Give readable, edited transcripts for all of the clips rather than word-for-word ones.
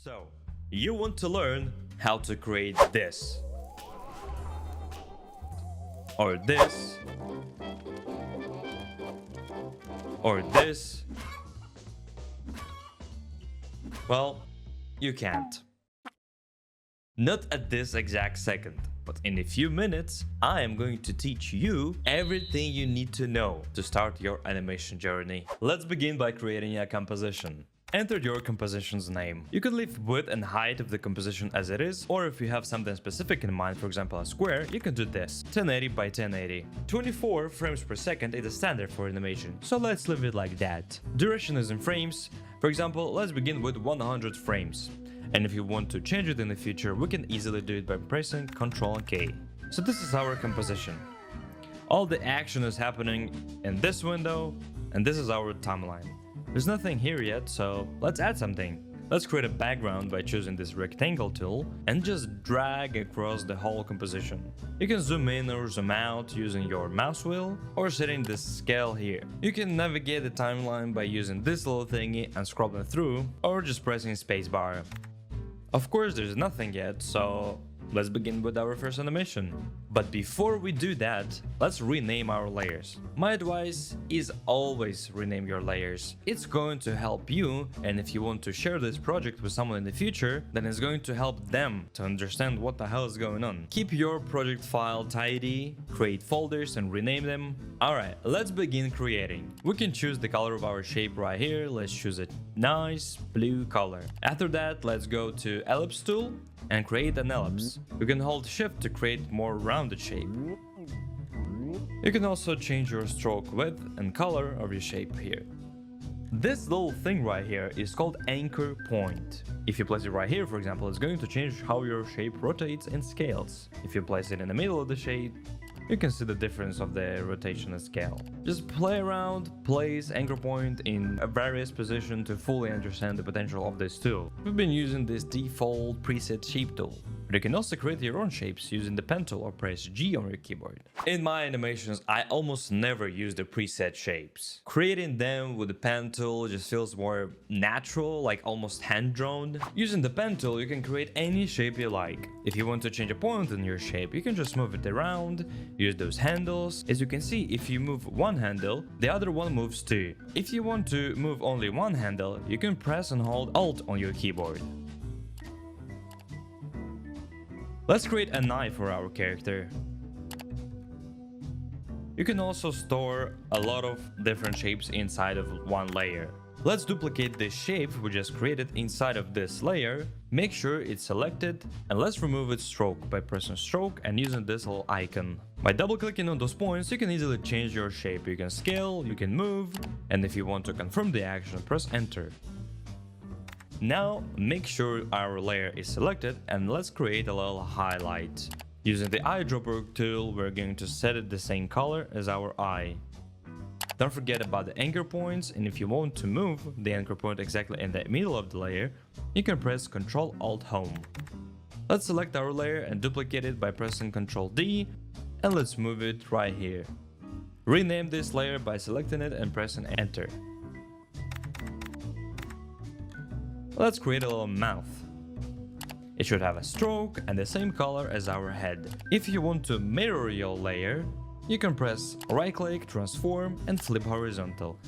So, you want to learn how to create this, or this, or this. Well, you can't. Not at this exact second, but in a few minutes, I am going to teach you everything you need to know to start your animation journey. Let's begin by creating a composition. Enter your composition's name. You can leave width and height of the composition as it is, or if you have something specific in mind, for example a square, you can do this, 1080 by 1080. 24 frames per second is a standard for animation, so let's leave it like that. Duration is in frames. For example, let's begin with 100 frames. And if you want to change it in the future, we can easily do it by pressing Ctrl and K. So this is our composition. All the action is happening in this window, and this is our timeline. There's nothing here yet, so let's add something. Let's create a background by choosing this rectangle tool and just drag across the whole composition. You can zoom in or zoom out using your mouse wheel or setting the scale here. You can navigate the timeline by using this little thingy and scrolling through, or just pressing spacebar. Of course, there's nothing yet, so let's begin with our first animation. But before we do that, let's rename our layers. My advice is always rename your layers. It's going to help you, and if you want to share this project with someone in the future, then it's going to help them to understand what the hell is going on. Keep your project file tidy, create folders and rename them. Alright, let's begin creating. We can choose the color of our shape right here. Let's choose a nice blue color. After that, let's go to ellipse tool and create an ellipse. You can hold shift to create more rounded shape. You can also change your stroke width and color of your shape here. This little thing right here is called anchor point. If you place it right here, for example, it's going to change how your shape rotates and scales. If you place it in the middle of the shape, you can see the difference of the rotation and scale. Just play around, place anchor point in a various position to fully understand the potential of this tool. We've been using this default preset shape tool, but you can also create your own shapes using the pen tool or press G on your keyboard. In my animations, I almost never use the preset shapes. Creating them with the pen tool just feels more natural, like almost hand-drawn. Using the pen tool, you can create any shape you like. If you want to change a point in your shape, you can just move it around, use those handles. As you can see, if you move one handle, the other one moves too. If you want to move only one handle, you can press and hold Alt on your keyboard. Let's create an eye for our character. You can also store a lot of different shapes inside of one layer. Let's duplicate this shape we just created inside of this layer. Make sure it's selected, and let's remove its stroke by pressing stroke and using this little icon. By double clicking on those points, you can easily change your shape. You can scale, you can move, and if you want to confirm the action, press enter. Now make sure our layer is selected, and let's create a little highlight. Using the eyedropper tool, we're going to set it the same color as our eye. Don't forget about the anchor points, and if you want to move the anchor point exactly in the middle of the layer, you can press Ctrl Alt Home. Let's select our layer and duplicate it by pressing Ctrl D, and let's move it right here. Rename this layer by selecting it and pressing Enter. Let's create a little mouth. It should have a stroke and the same color as our head. If you want to mirror your layer, you can press right click, transform and flip horizontal.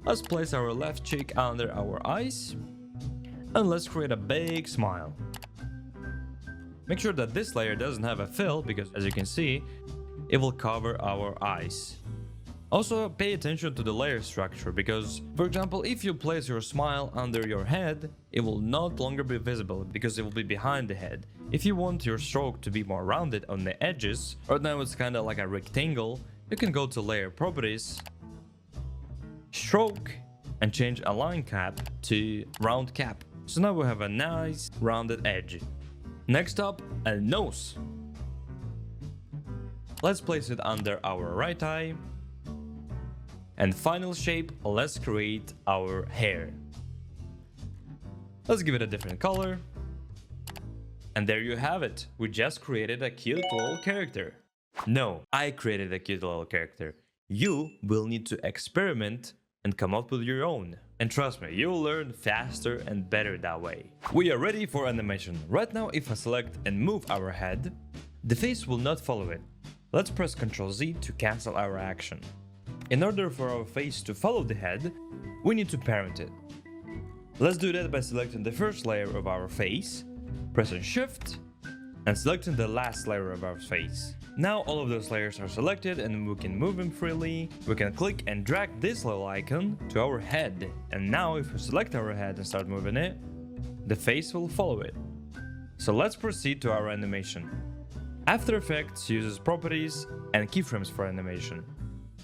Let's place our left cheek under our eyes and let's create a big smile. Make sure that this layer doesn't have a fill because, as you can see, it will cover our eyes. Also, pay attention to the layer structure because, for example, if you place your smile under your head, it will no longer be visible because it will be behind the head. If you want your stroke to be more rounded on the edges, right now it's kind of like a rectangle, you can go to Layer Properties, Stroke, and change Align Cap to Round Cap. So now we have a nice rounded edge. Next up, a nose. Let's place it under our right eye. And final shape, let's create our hair. Let's give it a different color. And there you have it. We just created a cute little character. No, I created a cute little character. You will need to experiment and come up with your own. And trust me, you'll learn faster and better that way. We are ready for animation. Right now, if I select and move our head, the face will not follow it. Let's press Ctrl Z to cancel our action. In order for our face to follow the head, we need to parent it. Let's do that by selecting the first layer of our face, pressing Shift, and selecting the last layer of our face. Now all of those layers are selected and we can move them freely. We can click and drag this little icon to our head. And now if we select our head and start moving it, the face will follow it. So let's proceed to our animation. After Effects uses properties and keyframes for animation.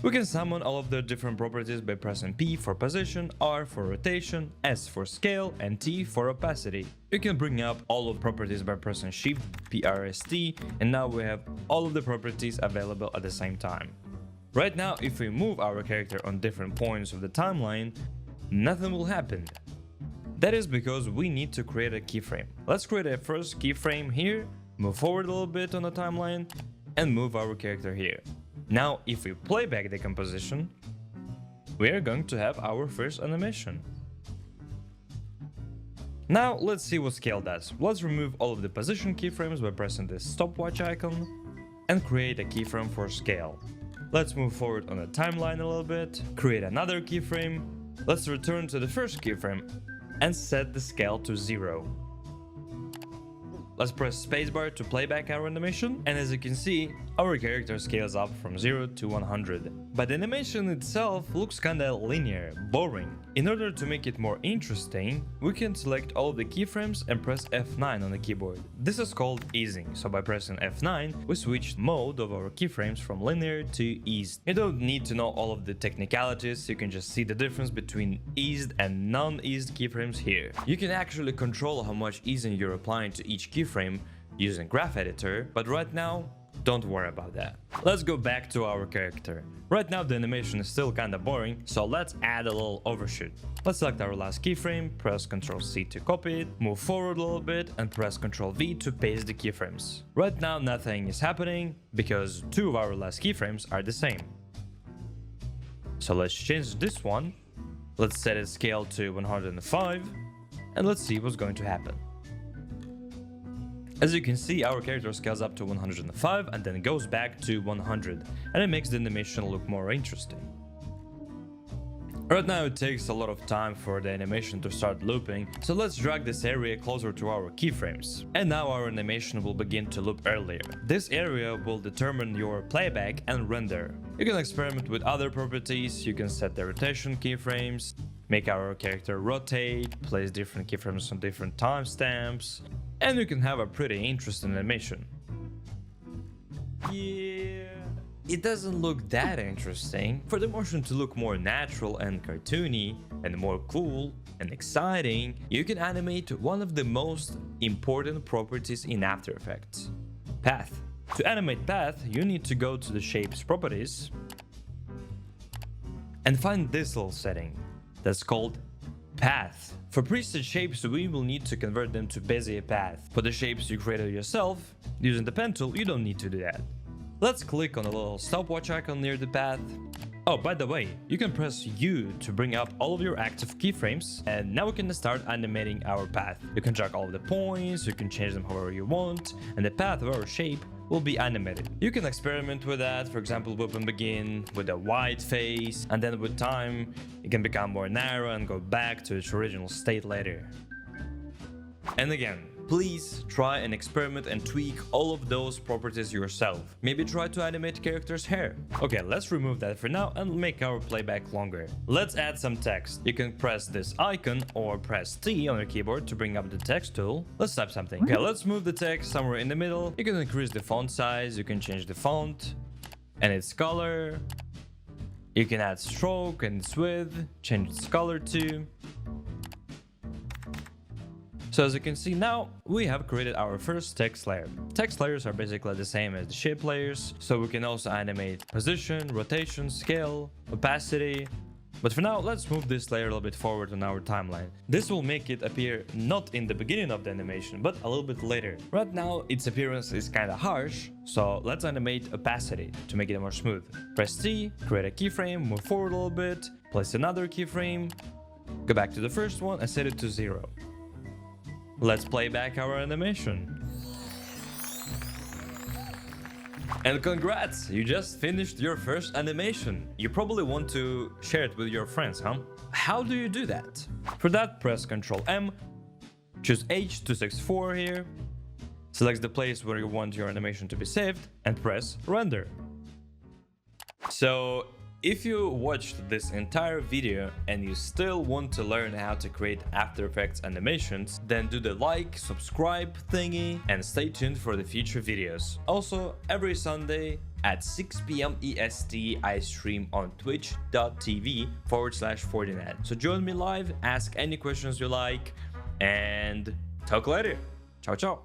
We can summon all of the different properties by pressing P for position, R for rotation, S for scale, and T for opacity. You can bring up all of the properties by pressing Shift, PRST, and now we have all of the properties available at the same time. Right now, if we move our character on different points of the timeline, nothing will happen. That is because we need to create a keyframe. Let's create a first keyframe here, move forward a little bit on the timeline, and move our character here. Now, if we play back the composition, we are going to have our first animation. Now, let's see what scale does. Let's remove all of the position keyframes by pressing the stopwatch icon and create a keyframe for scale. Let's move forward on the timeline a little bit, create another keyframe. Let's return to the first keyframe and set the scale to 0. Let's press spacebar to play back our animation, and as you can see, our character scales up from 0 to 100. But the animation itself looks kinda linear, boring. In order to make it more interesting, we can select all of the keyframes and press F9 on the keyboard. This is called easing, so by pressing F9, we switch mode of our keyframes from linear to eased. You don't need to know all of the technicalities, you can just see the difference between eased and non-eased keyframes here. You can actually control how much easing you're applying to each keyframe using Graph Editor, but right now, don't worry about that. Let's go back to our character. Right now the animation is still kinda boring, so let's add a little overshoot. Let's select our last keyframe, press Ctrl C to copy it, move forward a little bit and press Ctrl V to paste the keyframes. Right now nothing is happening because two of our last keyframes are the same. So let's change this one. Let's set its scale to 105 and let's see what's going to happen. As you can see, our character scales up to 105 and then goes back to 100, and it makes the animation look more interesting. Right now it takes a lot of time for the animation to start looping, so let's drag this area closer to our keyframes. And now our animation will begin to loop earlier. This area will determine your playback and render. You can experiment with other properties, you can set the rotation keyframes, make our character rotate, place different keyframes on different timestamps, and you can have a pretty interesting animation. Yeah, it doesn't look that interesting. For the motion to look more natural and cartoony and more cool and exciting, you can animate one of the most important properties in After Effects: path. To animate path, you need to go to the shapes properties and find this little setting that's called path. For preset shapes, we will need to convert them to Bezier path. For the shapes you created yourself, using the pen tool, you don't need to do that. Let's click on the little stopwatch icon near the path. Oh, by the way, you can press U to bring up all of your active keyframes, and now we can start animating our path. You can drag all of the points, you can change them however you want, and the path of our shape will be animated. You can experiment with that, for example, we can begin with a wide face, and then with time, it can become more narrow and go back to its original state later. And again, please try and experiment and tweak all of those properties yourself. Maybe try to animate character's hair. Okay, let's remove that for now and make our playback longer. Let's add some text. You can press this icon or press T on your keyboard to bring up the text tool. Let's type something. Okay, let's move the text somewhere in the middle. You can increase the font size, you can change the font and its color. You can add stroke and its width, change its color too. So as you can see now, we have created our first text layer. Text layers are basically the same as the shape layers, so we can also animate position, rotation, scale, opacity. But for now, let's move this layer a little bit forward on our timeline. This will make it appear not in the beginning of the animation, but a little bit later. Right now, its appearance is kinda harsh, so let's animate opacity to make it more smooth. Press T, create a keyframe, move forward a little bit, place another keyframe, Go back to the first one and set it to 0. Let's play back our animation. And congrats! You just finished your first animation. You probably want to share it with your friends, huh? How do you do that? For that, press Ctrl M, choose H264 here, select the place where you want your animation to be saved, and press Render. So, if you watched this entire video and you still want to learn how to create After Effects animations, then do the like, subscribe thingy, and stay tuned for the future videos. Also, every Sunday at 6 p.m. EST, I stream on twitch.tv/Fortinet. So join me live, ask any questions you like, and talk later. Ciao, ciao.